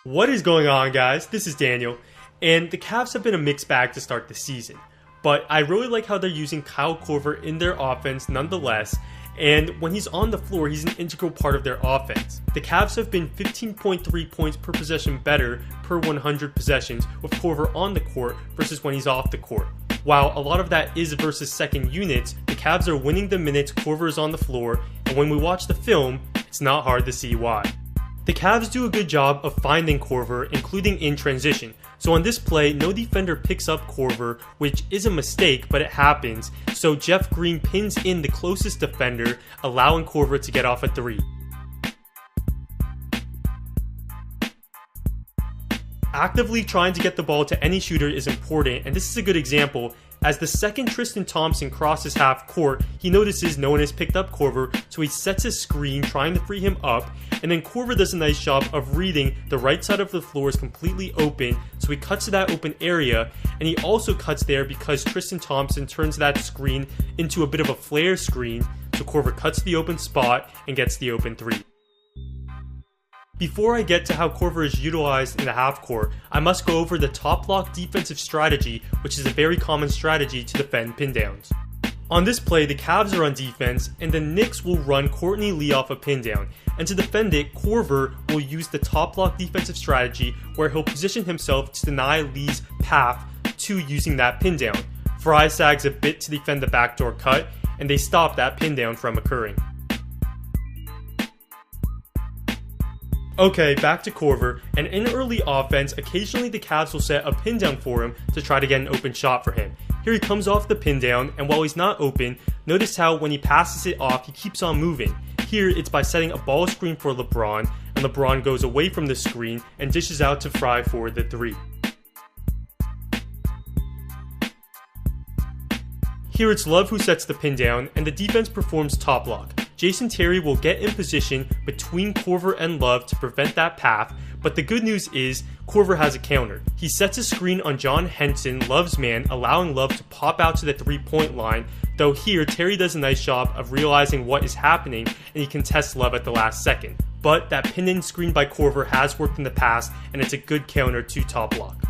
What is going on, guys? This is Daniel, and the Cavs have been a mixed bag to start the season, but I really like how they're using Kyle Korver in their offense nonetheless, and when he's on the floor, he's an integral part of their offense. The Cavs have been 15.3 points per possession better per 100 possessions with Korver on the court versus when he's off the court. While a lot of that is versus second units, the Cavs are winning the minutes Korver is on the floor, and when we watch the film, it's not hard to see why. The Cavs do a good job of finding Korver, including in transition. So on this play, no defender picks up Korver, which is a mistake, but it happens. So Jeff Green pins in the closest defender, allowing Korver to get off a three. Actively trying to get the ball to any shooter is important, and this is a good example. As the second Tristan Thompson crosses half court, he notices no one has picked up Korver, so he sets his screen trying to free him up, and then Korver does a nice job of reading the right side of the floor is completely open, so he cuts to that open area, and he also cuts there because Tristan Thompson turns that screen into a bit of a flare screen, so Korver cuts the open spot and gets the open three. Before I get to how Korver is utilized in the half court, I must go over the top block defensive strategy, which is a very common strategy to defend pin downs. On this play, the Cavs are on defense, and the Knicks will run Courtney Lee off a pin down, and to defend it, Korver will use the top block defensive strategy where he'll position himself to deny Lee's path to using that pin down. Fry sags a bit to defend the backdoor cut, and they stop that pin down from occurring. Okay, back to Korver, and in early offense, occasionally the Cavs will set a pin down for him to try to get an open shot for him. Here he comes off the pin down, and while he's not open, notice how when he passes it off, he keeps on moving. Here, it's by setting a ball screen for LeBron, and LeBron goes away from the screen and dishes out to Fry for the three. Here it's Love who sets the pin down, and the defense performs top lock. Jason Terry will get in position between Korver and Love to prevent that path, but the good news is Korver has a counter. He sets a screen on John Henson, Love's man, allowing Love to pop out to the three-point line, though here Terry does a nice job of realizing what is happening and he contests Love at the last second. But that pin-in screen by Korver has worked in the past, and it's a good counter to top block.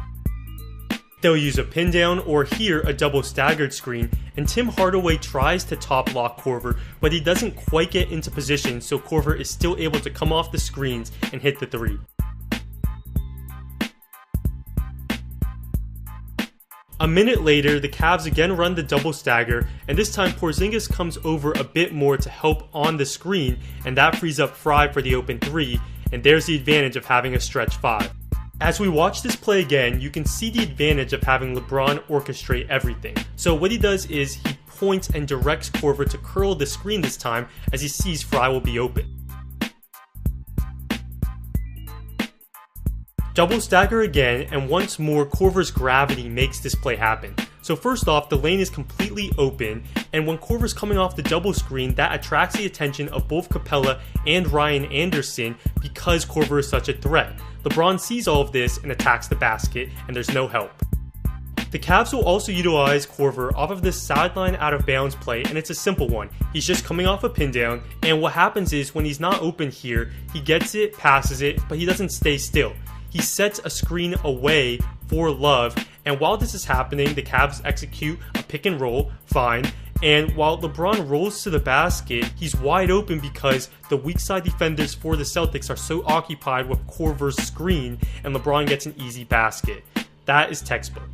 They'll use a pin down or here a double staggered screen, and Tim Hardaway tries to top lock Korver, but he doesn't quite get into position, so Korver is still able to come off the screens and hit the three. A minute later, the Cavs again run the double stagger, and this time Porzingis comes over a bit more to help on the screen, and that frees up Fry for the open three, and there's the advantage of having a stretch five. As we watch this play again, you can see the advantage of having LeBron orchestrate everything. So what he does is he points and directs Korver to curl the screen this time as he sees Fry will be open. Double stagger again, and once more Korver's gravity makes this play happen. So first off, the lane is completely open, and when Korver's coming off the double screen, that attracts the attention of both Capella and Ryan Anderson because Korver is such a threat. LeBron sees all of this and attacks the basket, and there's no help. The Cavs will also utilize Korver off of this sideline out of bounds play, and it's a simple one. He's just coming off a pin down, and what happens is when he's not open here, he gets it, passes it, but he doesn't stay still. He sets a screen away for Love, and while this is happening, the Cavs execute a pick and roll, fine, and while LeBron rolls to the basket, he's wide open because the weak side defenders for the Celtics are so occupied with Korver's screen, and LeBron gets an easy basket. That is textbook.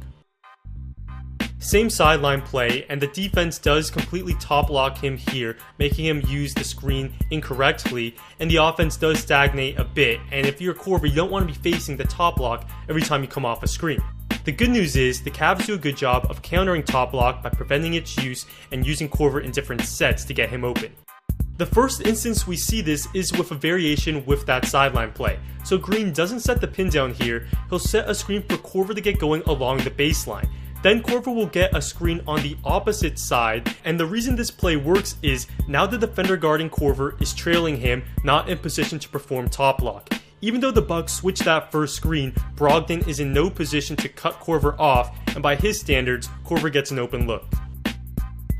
Same sideline play, and the defense does completely top lock him here, making him use the screen incorrectly, and the offense does stagnate a bit, and if you're Korver, you don't want to be facing the top lock every time you come off a screen. The good news is the Cavs do a good job of countering top lock by preventing its use and using Korver in different sets to get him open. The first instance we see this is with a variation with that sideline play. So Green doesn't set the pin down here, he'll set a screen for Korver to get going along the baseline. Then Korver will get a screen on the opposite side, and the reason this play works is now the defender guarding Korver is trailing him, not in position to perform top lock. Even though the Bucks switch that first screen, Brogdon is in no position to cut Korver off, and by his standards, Korver gets an open look.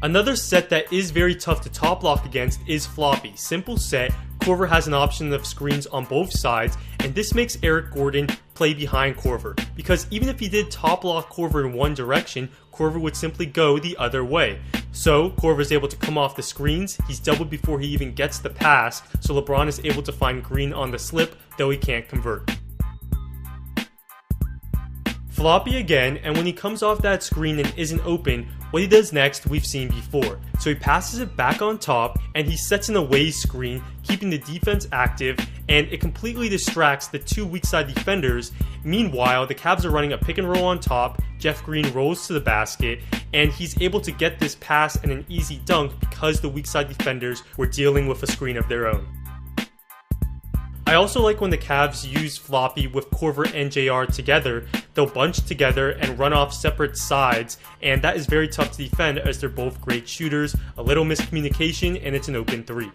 Another set that is very tough to top lock against is floppy. Simple set, Korver has an option of screens on both sides, and this makes Eric Gordon play behind Korver, because even if he did top lock Korver in one direction, Korver would simply go the other way. So Korver is able to come off the screens, he's doubled before he even gets the pass, so LeBron is able to find Green on the slip, though he can't convert. Floppy again, and when he comes off that screen and isn't open, what he does next we've seen before. So he passes it back on top, and he sets an away screen, keeping the defense active, and it completely distracts the two weak side defenders. Meanwhile, the Cavs are running a pick and roll on top, Jeff Green rolls to the basket, and he's able to get this pass and an easy dunk because the weak side defenders were dealing with a screen of their own. I also like when the Cavs use Floppy with Korver and JR together. They'll bunch together and run off separate sides, and that is very tough to defend as they're both great shooters, a little miscommunication, and it's an open three.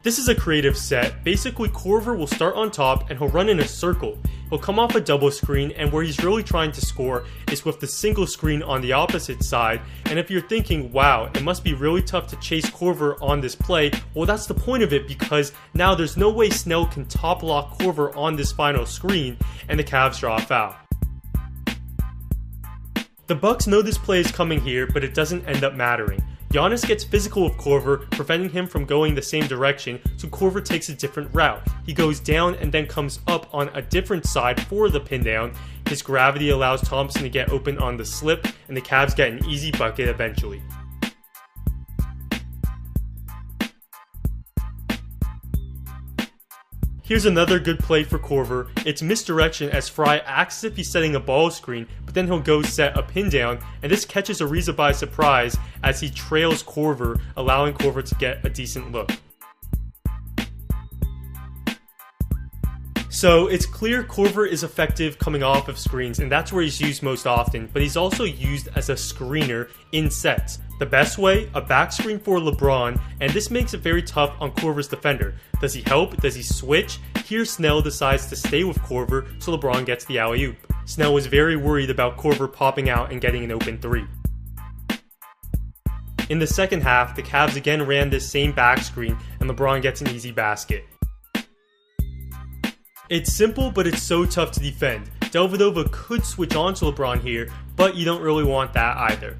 This is a creative set. Basically, Korver will start on top and he'll run in a circle. He'll come off a double screen, and where he's really trying to score is with the single screen on the opposite side. And if you're thinking, wow, it must be really tough to chase Korver on this play, well, that's the point of it, because now there's no way Snell can top lock Korver on this final screen, and the Cavs draw a foul. The Bucks know this play is coming here, but it doesn't end up mattering. Giannis gets physical with Korver, preventing him from going the same direction, so Korver takes a different route. He goes down and then comes up on a different side for the pin down. His gravity allows Thompson to get open on the slip, and the Cavs get an easy bucket eventually. Here's another good play for Korver. It's misdirection as Fry acts as if he's setting a ball screen, but then he'll go set a pin down, and this catches Ariza by surprise as he trails Korver, allowing Korver to get a decent look. So it's clear Korver is effective coming off of screens, and that's where he's used most often, but he's also used as a screener in sets. The best way, a back screen for LeBron, and this makes it very tough on Korver's defender. Does he help? Does he switch? Here Snell decides to stay with Korver, so LeBron gets the alley-oop. Snell was very worried about Korver popping out and getting an open three. In the second half, the Cavs again ran this same back screen, and LeBron gets an easy basket. It's simple, but it's so tough to defend. Dellavedova could switch on to LeBron here, but you don't really want that either.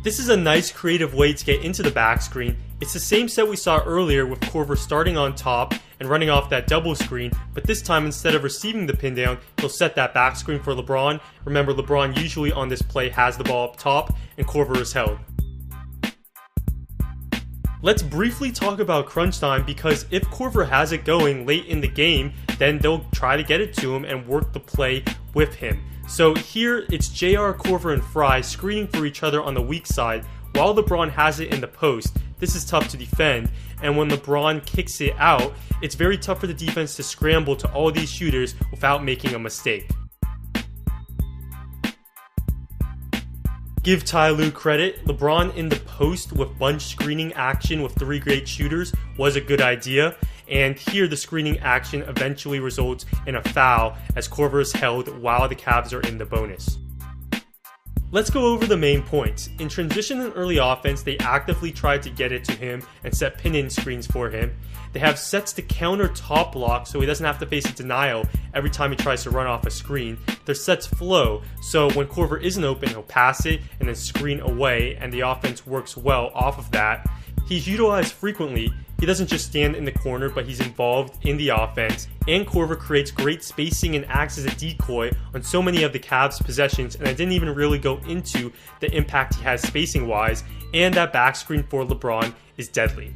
This is a nice creative way to get into the back screen. It's the same set we saw earlier with Korver starting on top and running off that double screen, but this time instead of receiving the pin down, he'll set that back screen for LeBron. Remember, LeBron usually on this play has the ball up top, and Korver is held. Let's briefly talk about crunch time, because if Korver has it going late in the game, then they'll try to get it to him and work the play with him. So here it's JR, Korver, and Fry screening for each other on the weak side while LeBron has it in the post. This is tough to defend, and when LeBron kicks it out, it's very tough for the defense to scramble to all these shooters without making a mistake. Give Ty Lue credit. LeBron in the post with bunch screening action with three great shooters was a good idea, and here the screening action eventually results in a foul as Korver is held while the Cavs are in the bonus. Let's go over the main points. In transition and early offense, they actively tried to get it to him and set pin-in screens for him. They have sets to counter top block so he doesn't have to face a denial every time he tries to run off a screen. Their sets flow, so when Korver isn't open, he'll pass it and then screen away, and the offense works well off of that. He's utilized frequently. He doesn't just stand in the corner, but he's involved in the offense. And Korver creates great spacing and acts as a decoy on so many of the Cavs' possessions, and I didn't even really go into the impact he has spacing-wise, and that back screen for LeBron is deadly.